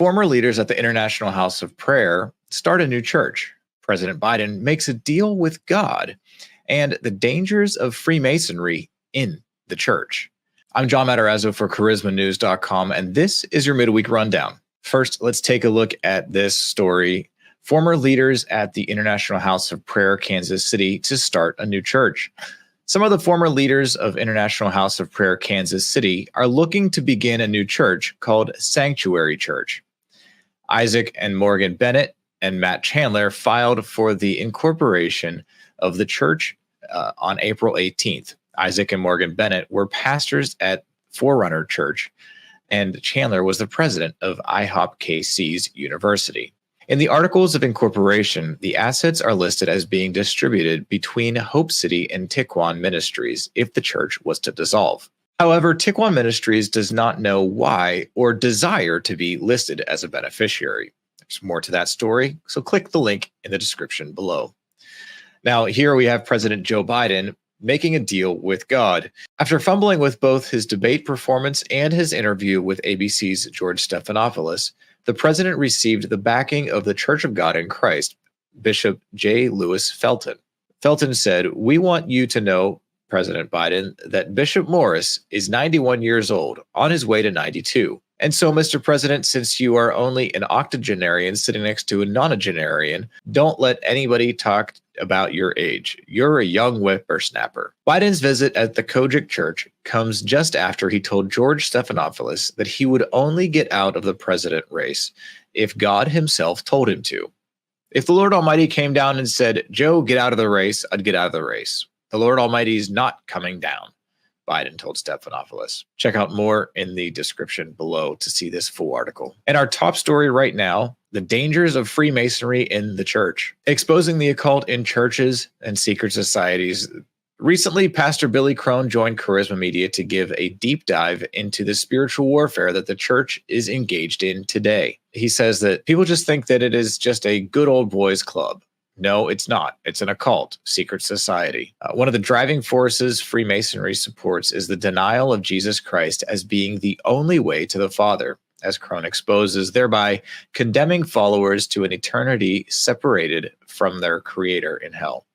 Former leaders at the International House of Prayer start a new church. President Biden makes a deal with God, and the dangers of Freemasonry in the church. I'm John Matarazzo for charismanews.com, and this is your midweek rundown. First, let's take a look at this story. Former leaders at the International House of Prayer, Kansas City, to start a new church. Some of the former leaders of International House of Prayer, Kansas City, are looking to begin a new church called Sanctuary Church. Isaac and Morgan Bennett and Matt Chandler filed for the incorporation of the church on April 18th. Isaac and Morgan Bennett were pastors at Forerunner Church, and Chandler was the president of IHOPKC's university. In the Articles of Incorporation, the assets are listed as being distributed between Hope City and Tiquan Ministries if the church was to dissolve. However, Tiquan Ministries does not know why or desire to be listed as a beneficiary. There's more to that story, so click the link in the description below. Now, here we have President Joe Biden making a deal with God. After fumbling with both his debate performance and his interview with ABC's George Stephanopoulos, the president received the backing of the Church of God in Christ, Bishop J. Lewis Felton. Felton said, "We want you to know, President Biden, that Bishop Morris is 91 years old, on his way to 92. And so, Mr. President, since you are only an octogenarian sitting next to a nonagenarian, don't let anybody talk about your age. You're a young whippersnapper." Biden's visit at the COGIC church comes just after he told George Stephanopoulos that he would only get out of the president race if God himself told him to. If the Lord Almighty came down and said, "Joe, get out of the race," I'd get out of the race. The Lord Almighty is not coming down, Biden told Stephanopoulos. Check out more in the description below to see this full article. And our top story right now, the dangers of Freemasonry in the church. Exposing the occult in churches and secret societies. Recently, Pastor Billy Crone joined Charisma Media to give a deep dive into the spiritual warfare that the church is engaged in today. He says that people just think that it is just a good old boys club. No, it's not. It's an occult, secret society. One of the driving forces Freemasonry supports is the denial of Jesus Christ as being the only way to the Father, as Crone exposes, thereby condemning followers to an eternity separated from their Creator in hell.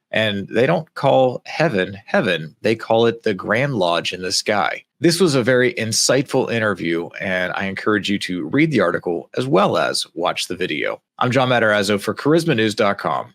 And they don't call heaven, heaven. They call it the Grand Lodge in the sky. This was a very insightful interview, and I encourage you to read the article as well as watch the video. I'm John Matarazzo for charismanews.com.